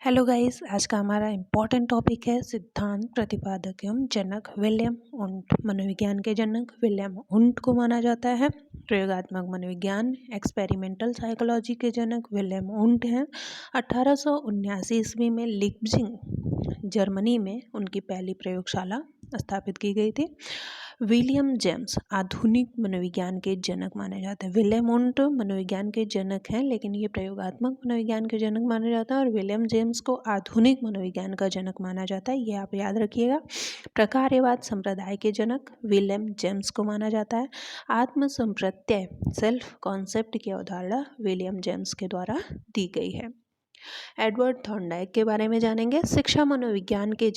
Hello guys, आज का हमारा इम्पोर्टेंट टॉपिक है सिद्धांत प्रतिपादक एवं जनक। विलियम वुंट मनोविज्ञान के जनक विलियम वुंट को माना जाता है। प्रयोगात्मक मनोविज्ञान एक्सपेरिमेंटल साइकोलॉजी के जनक विलियम वुंट हैं। 1879 ईस्वी में लीप्जिग जर्मनी में उनकी पहली प्रयोगशाला स्थापित की गई थी। विलियम जेम्स आधुनिक मनोविज्ञान के जनक माने जाते हैं। विलियम वुंट मनोविज्ञान के जनक हैं, लेकिन ये प्रयोगात्मक मनोविज्ञान के जनक माना जाता है, और विलियम जेम्स को आधुनिक मनोविज्ञान का जनक माना जाता है। ये आप याद रखिएगा। प्रकार्यवाद संप्रदाय के जनक विलियम जेम्स को माना जाता है। आत्म संप्रत्यय सेल्फ कॉन्सेप्ट की अवधारणा विलियम जेम्स के द्वारा दी गई है। एडवर्ड थॉर्नडाइक के बारे में जानेंगे। शिक्षा मनोविज्ञान के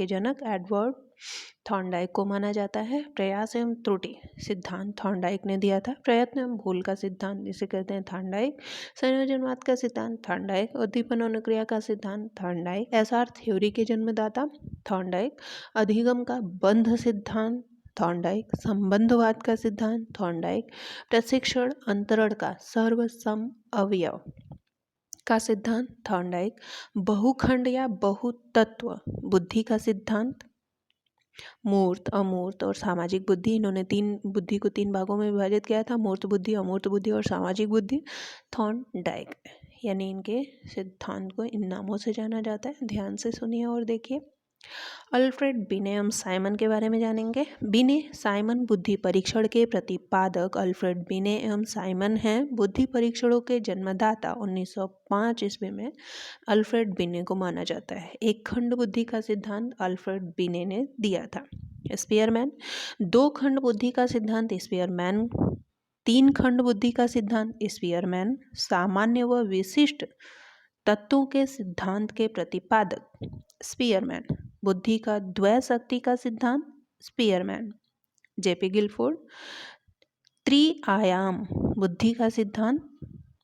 जनक एडवर्ड थॉर्नडाइक को माना जाता है। प्रयास एवं त्रुटि सिद्धांत थॉर्नडाइक ने दिया था। प्रयत्न एवं भूल का सिद्धांत जिसे कहते हैं थॉर्नडाइक। संयोजनवाद का सिद्धांत थॉर्नडाइक। उद्दीपन अनुक्रिया का सिद्धांत थॉर्नडाइक। एसआर थ्योरी के जन्मदाता थॉर्नडाइक। अधिगम का बंध सिद्धांत थॉर्नडाइक। संबंधवाद का सिद्धांत थॉर्नडाइक। प्रशिक्षण अंतरण का सर्वसम अवयव का सिद्धांत थॉर्नडाइक। बहुखंड या बहुतत्व बुद्धि का सिद्धांत मूर्त, अमूर्त और सामाजिक बुद्धि। इन्होंने बुद्धि को तीन भागों में विभाजित किया था, मूर्त बुद्धि, अमूर्त बुद्धि और सामाजिक बुद्धि। थॉर्नडाइक यानी इनके सिद्धांत को इन नामों से जाना जाता है। ध्यान से सुनिए और देखिए। अल्फ्रेड बिने एवं साइमन के बारे में जानेंगे। बिने साइमन बुद्धि परीक्षण के प्रतिपादक अल्फ्रेड बिने एवं साइमन हैं। बुद्धि परीक्षणों के जन्मदाता 1905 ईस्वी में अल्फ्रेड बिने को माना जाता है। एक खंड बुद्धि का सिद्धांत अल्फ्रेड बिने ने दिया था। स्पीयरमैन दो खंड बुद्धि का सिद्धांत स्पीयरमैन। तीन खंड बुद्धि का सिद्धांत स्पीयरमैन। सामान्य व विशिष्ट तत्वों के सिद्धांत के प्रतिपादक स्पीयरमैन। बुद्धि का द्वय शक्ति का सिद्धांत स्पीयरमैन। जेपी गिलफोर्ड त्रिआयाम बुद्धि का सिद्धांत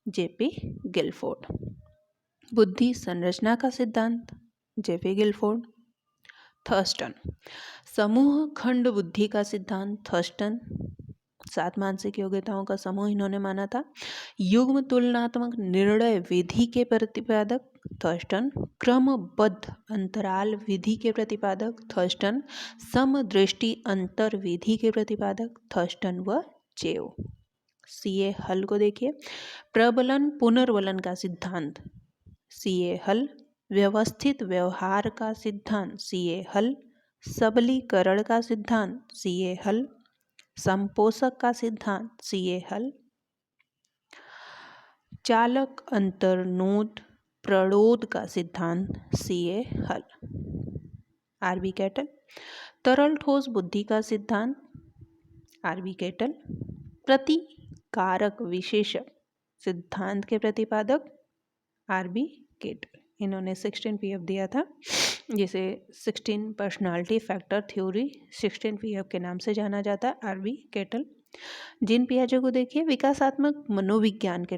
जेपी गिलफोर्ड। बुद्धि संरचना का सिद्धांत जेपी गिलफोर्ड। थर्स्टन समूह खंड बुद्धि का सिद्धांत थर्स्टन। 7 मानसिक योग्यताओं का समूह इन्होंने माना था। युग्म तुलनात्मक निर्णय विधि के प्रतिपादक थर्स्टन। क्रमबद्ध अंतराल विधि के प्रतिपादक थर्स्टन। समदृष्टि अंतर विधि के प्रतिपादक थर्स्टन व चेव। सीए हल को देखिए। प्रबलन पुनर्बलन का सिद्धांत सीए हल। व्यवस्थित व्यवहार का सिद्धांत सीए हल। सबलीकरण का सिद्धांत सीए हल। संपोषक का सिद्धांत सीए हल। चालक अंतर्नोद प्रणोद का सिद्धांत सीए हल। आरबी कैटल तरल ठोस बुद्धि का सिद्धांत आरबी कैटल। प्रतिकारक विशेषक सिद्धांत के प्रतिपादक आरबी कैटल। इन्होंने 16 पीएफ दिया था, जिसे 16 पर्सनालिटी फैक्टर थ्योरी 16 पीएफ के नाम से जाना जाता है। RB cattle. जीन पियाजे को देखिए। विकासात्मक मनोविज्ञान के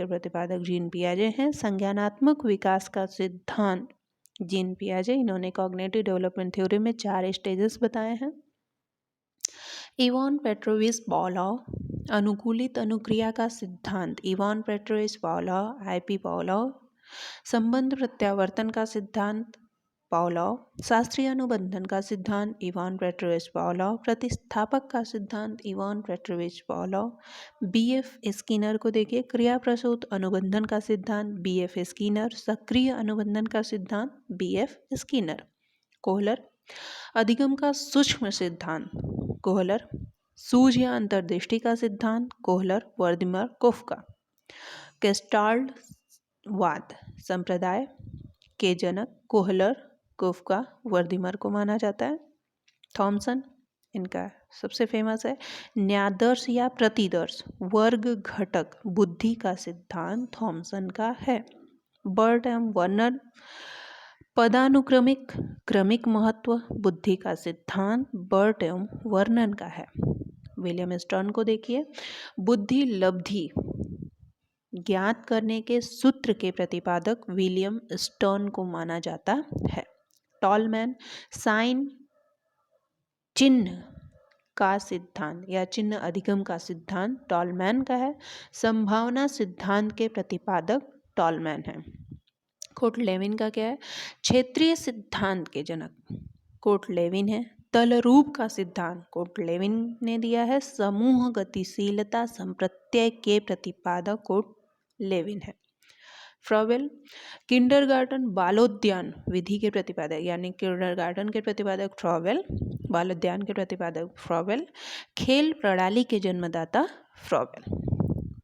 प्रतिपादक जीन पियाजे हैं। संज्ञानात्मक विकास का सिद्धांत जीन पियाजे। इन्होंने कॉग्निटिव डेवलपमेंट थ्योरी में 4 स्टेजेस बताए हैं। इवान पेट्रोविच पॉवलोव अनुकूलित अनुक्रिया का सिद्धांत इवान पेट्रोविच पॉवलोव आईपी पॉवलोव। संबंध प्रत्यावर्तन का सिद्धांत पॉवलोव। शास्त्रीय अनुबंधन का सिद्धांत इवान पेट्रोविच पॉवलोव। प्रतिस्थापक का सिद्धांत इवान पेट्रोविच पॉवलोव। बीएफ स्किनर को देखिए। क्रिया प्रसूत अनुबंधन का सिद्धांत बीएफ स्किनर। सक्रिय अनुबंधन का सिद्धांत बीएफ स्किनर। कोहलर अधिगम का सूक्ष्म सिद्धांत कोहलर। सूझ या अंतर्दृष्टि का सिद्धांत कोहलर वर्दिमर कोफका। गेस्टाल्ट वाद संप्रदाय के जनक कोहलर कोफका वर्दिमर को माना जाता है। थॉमसन इनका सबसे फेमस है। न्यादर्श या प्रतिदर्श वर्ग घटक बुद्धि का सिद्धांत थॉमसन का है। बर्ट एवं वर्नर पदानुक्रमिक क्रमिक महत्व बुद्धि का सिद्धांत बर्ट एवं वर्नन का है। विलियम स्टर्न को देखिए। बुद्धि लब्धि ज्ञात करने के सूत्र के प्रतिपादक विलियम स्टर्न को माना जाता है। टॉलमैन साइन चिन्ह का सिद्धांत या चिन्ह अधिगम का सिद्धांत टॉलमैन का है। संभावना सिद्धांत के प्रतिपादक टॉलमैन है। कोर्ट लेविन का क्या है? क्षेत्रीय सिद्धांत के जनक कोर्ट लेविन है। तलरूप का सिद्धांत कोर्ट लेविन ने दिया है। समूह गतिशीलता संप्रत्यय के प्रतिपादक कोर्ट लेविन है। फ्रॉवेल किंडरगार्टन बालोद्यान विधि के प्रतिपादक, यानी किंडरगार्टन के प्रतिपादक फ्रॉवेल, बालोद्यान के प्रतिपादक फ्रॉवेल, खेल प्रणाली के जन्मदाता फ्रॉवेल।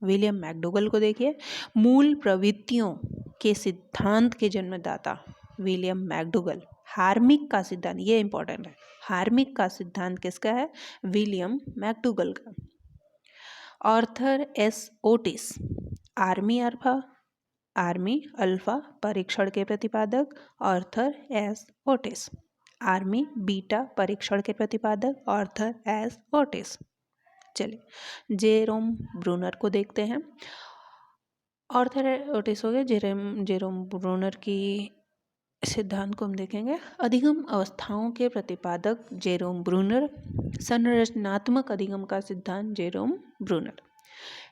विलियम मैकडूगल को देखिए, मूल प्रवृत्तियों के सिद्धांत के जन्मदाता विलियम मैकडूगल। हार्मिक का सिद्धांत, ये इंपॉर्टेंट है, हार्मिक का सिद्धांत किसका है? विलियम मैकडूगल का। Arthur S Otis army alpha परीक्षण के प्रतिपादक Arthur S Otis. Army beta परीक्षण के प्रतिपादक आर्थर एस ओटिस। चलिए जेरोम ब्रूनर को देखते हैं। आर्थर ओटिस हो गए। जेरोम ब्रूनर की सिद्धांत को हम देखेंगे। अधिगम अवस्थाओं के प्रतिपादक जेरोम ब्रूनर। संरचनात्मक अधिगम का सिद्धांत जेरोम ब्रूनर।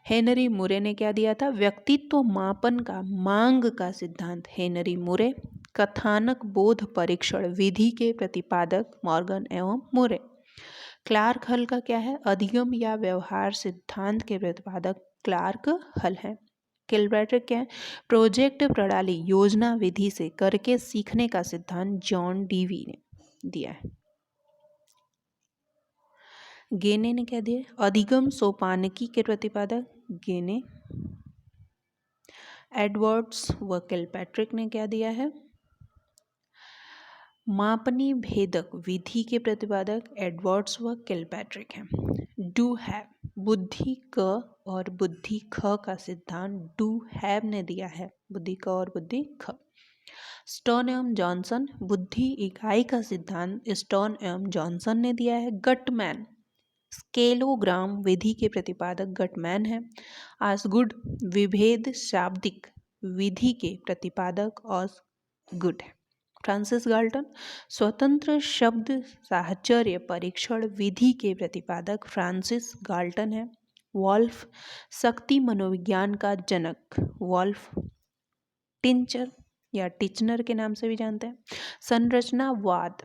हेनरी मुरे ने क्या दिया था? व्यक्तित्व मापन का मांग का सिद्धांत हेनरी मुरे। कथानक बोध परीक्षण विधि के प्रतिपादक मॉर्गन एवं मुरे। क्लार्क हल का क्या है? अधिगम या व्यवहार सिद्धांत के प्रतिपादक क्लार्क हल है। किलपैट्रिक क्या है? प्रोजेक्ट प्रणाली योजना विधि से करके सीखने का सिद्धांत जॉन डीवी ने दिया है। गेने ने क्या दिया? अधिगम सोपानकी के प्रतिपादक गेने। एडवर्ड्स व किलपैट्रिक ने क्या दिया है? मापनी भेदक विधि के प्रतिपादक एडवर्ड्स व किलपैट्रिक हैं। डू हैव बुद्धि क और बुद्धि ख का सिद्धांत डू हैव ने दिया है। बुद्धि क और बुद्धि ख। स्टर्न एवं जॉनसन बुद्धि इकाई का सिद्धांत स्टर्न एवं जॉनसन ने दिया है। गटमैन स्केलोग्राम विधि के प्रतिपादक गटमैन है। ऑसगुड विभेद शाब्दिक विधि के प्रतिपादक ऑसगुड है। फ्रांसिस गाल्टन स्वतंत्र शब्द साहचर्य परीक्षण विधि के प्रतिपादक फ्रांसिस गाल्टन है। वॉल्फ शक्ति मनोविज्ञान का जनक वॉल्फ टिंचर या टिचनर के नाम से भी जानते हैं। संरचनावाद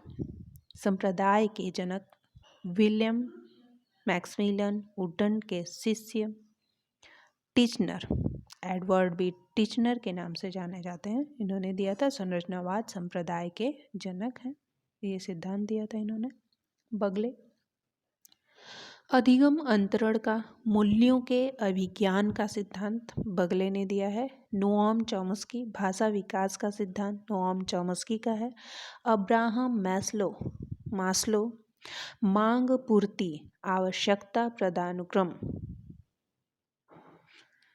संप्रदाय के जनक विलियम मैक्समिलियन वुडन के शिष्य टिचनर एडवर्ड बी टिचनर के नाम से जाने जाते हैं। इन्होंने दिया था संरचनावाद संप्रदाय के जनक हैं, ये सिद्धांत दिया था इन्होंने। बगले अधिगम अंतरण का मूल्यों के अभिज्ञान का सिद्धांत बगले ने दिया है। नोआम चॉम्स्की भाषा विकास का सिद्धांत नोआम चॉम्स्की का है। अब्राहम मास्लो मांग पूर्ति आवश्यकता प्रदानुक्रम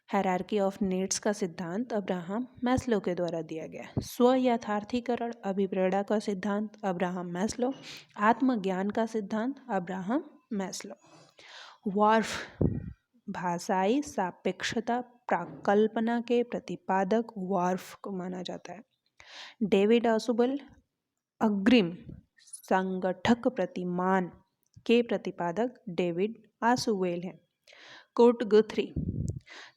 हायरार्की ऑफ नीड्स का सिद्धांत अब्राहम मैस्लो के द्वारा दिया गया। स्व यथार्थीकरण अभिप्रेरणा का सिद्धांत अब्राहम मैस्लो। आत्मज्ञान का सिद्धांत अब्राहम मैस्लो। वार्फ भाषाई सापेक्षता प्राकल्पना के प्रतिपादक वार्फ को माना जाता है। डेविड ऑसुबल अग्रिम संगठक प्रतिमान के प्रतिपादक डेविड आसुवेल हैं। कोर्ट गुथरी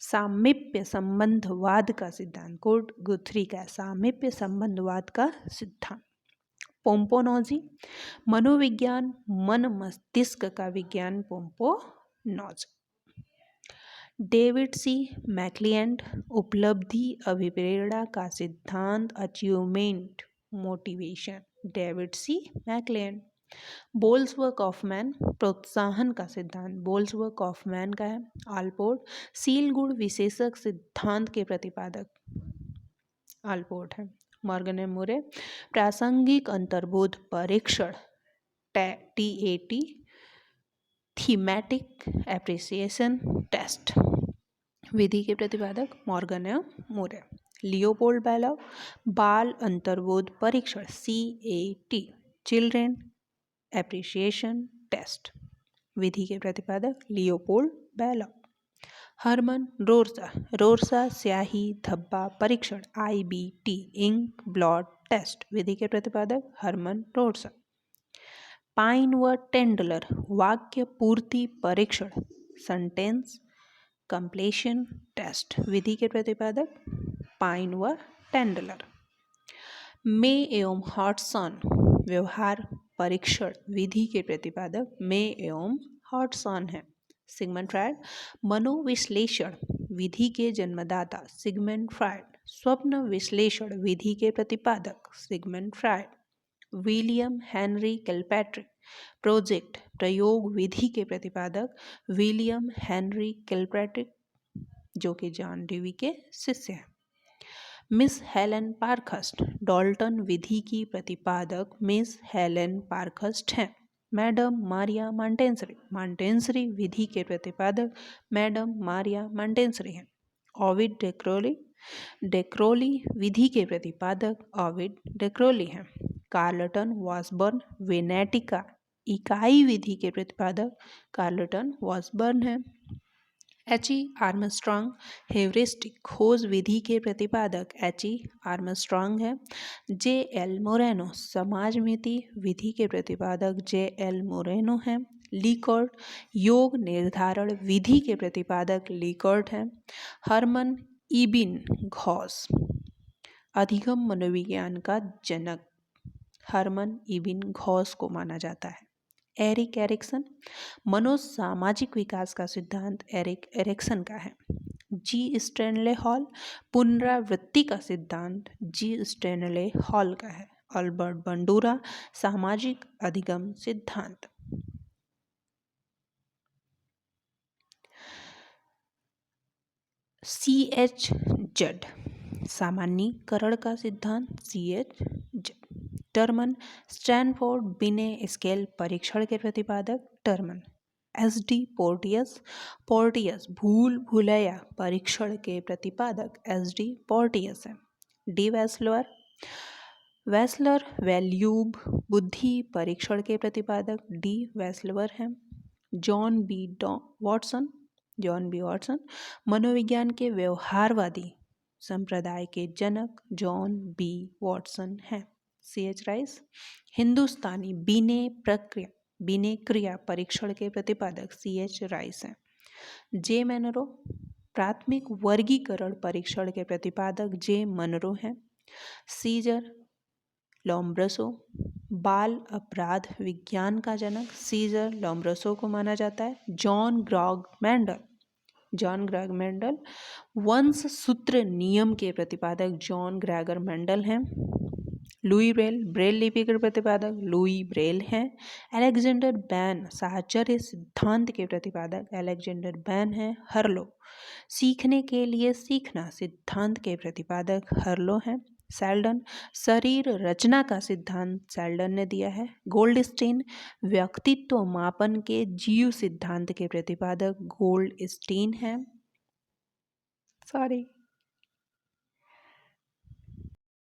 सामीप्य संबंधवाद का सिद्धांत कोर्ट गुथरी का सामीप्य संबंधवाद का सिद्धांत। पोम्पोनोजी मनोविज्ञान मन मस्तिष्क का विज्ञान पोम्पोनोजी। डेविड सी मैक्लिएंड उपलब्धि अभिप्रेरणा का सिद्धांत achievement motivation David C McClelland. बोल्सवर्क ऑफ मैन प्रोत्साहन का सिद्धांत बोल्सवर्क ऑफ मैन का है। आलपोर्ट सील गुण विशेषक सिद्धांत के प्रतिपादक आलपोर्ट है। मॉर्गन एंड मुरे प्रासंगिक अंतर्बोध परीक्षण TAT थीमेटिक एप्रिसिएशन टेस्ट विधि के प्रतिपादक मॉर्गन एंड मुरे। लियोपोल्ड बैलोव बाल अंतर्बोध परीक्षण CAT चिल्ड्रेन एप्रिसिएशन टेस्ट विधि के प्रतिपादक लियोपोल्ड बैलोव। हरमन रोर्सा स्याही धब्बा परीक्षण IBT इंक ब्लॉट टेस्ट विधि के प्रतिपादक हरमन रोर्सा। पाइन व टेंडलर वाक्य पूर्ति परीक्षण सेंटेंस कंप्लीशन टेस्ट विधि के प्रतिपादक पाइन व टेंडलर। मे एवं हॉटसन व्यवहार परीक्षण विधि के प्रतिपादक मे एवं हॉटसन है। सिगमंड फ्रायड मनोविश्लेषण विधि के जन्मदाता सिगमंड फ्रायड। स्वप्न विश्लेषण विधि के प्रतिपादक Sigmund Freud. William Henry Kilpatrick project प्रयोग विधि के प्रतिपादक विलियम हेनरी किलपैट्रिक, जो कि जॉन डेवी के शिष्य हैं। मिस हेलेन पार्खस्ट डाल्टन विधि की प्रतिपादक मिस हेलेन पार्खस्ट हैं। मैडम मारिया मॉन्टेसरी विधि के प्रतिपादक मैडम मारिया मॉन्टेसरी हैं। ओविड डेक्रोली विधि के प्रतिपादक ओविड डेक्रोली हैं। कार्लटन वॉसबर्न वेनेटिका इकाई विधि के प्रतिपादक कार्लटन वॉसबर्न हैं। एच.ई. आर्मस्ट्रांग हेवरिस्टिक खोज विधि के प्रतिपादक एच.ई. आर्मस्ट्रांग है। जे.एल. मोरेनो समाजमिति विधि के प्रतिपादक जे.एल. मोरेनो हैं। लीकर्ट योग निर्धारण विधि के प्रतिपादक लीकर्ट हैं। हर्मन इबिंगहॉस अधिगम मनोविज्ञान का जनक हर्मन इबिंगहॉस को माना जाता है। एरिक एरिक्सन मनोसामाजिक विकास का सिद्धांत एरिक एरिक्सन का है। जी स्टैनले हॉल पुनरावृत्ति का सिद्धांत जी स्टैनले हॉल का है। अल्बर्ट बंडूरा सामाजिक अधिगम सिद्धांत। C.H. जड सामान्यीकरण का सिद्धांत C.H. जड। टर्मन स्टैनफोर्ड बिने स्केल परीक्षण के प्रतिपादक टर्मन। S.D. पोर्टियस भूल भुलैया परीक्षण के प्रतिपादक S.D. पोर्टियस है। डी वैसलर वैल्यूब बुद्धि परीक्षण के प्रतिपादक डी वैसलर हैं। जॉन बी वाटसन मनोविज्ञान के व्यवहारवादी संप्रदाय के जनक जॉन बी वाटसन हैं। C.H. राइस हिंदुस्तानी बिने क्रिया परीक्षण के प्रतिपादक C.H. राइस हैं। जे मनरो प्राथमिक वर्गीकरण परीक्षण के प्रतिपादक जे मनरो हैं। सीजर लोम्ब्रसो बाल अपराध विज्ञान का जनक सीजर लोम्ब्रसो को माना जाता है। जॉन ग्रेगर मेंडल वंश सूत्र नियम के प्रतिपादक जॉन ग्रेगर मेंडल हैं। लुई ब्रेल लिपि के प्रतिपादक लुई ब्रेल हैं। अलेक्जेंडर बैन साहचर्य सिद्धांत के प्रतिपादक अलेक्जेंडर बैन हैं। हर्लो सीखने के लिए सीखना सिद्धांत के प्रतिपादक हर्लो हैं। सेल्डन शरीर रचना का सिद्धांत सेल्डन ने दिया है। गोल्डस्टीन व्यक्तित्व मापन के जीव सिद्धांत के प्रतिपादक गोल्डस्टीन हैं।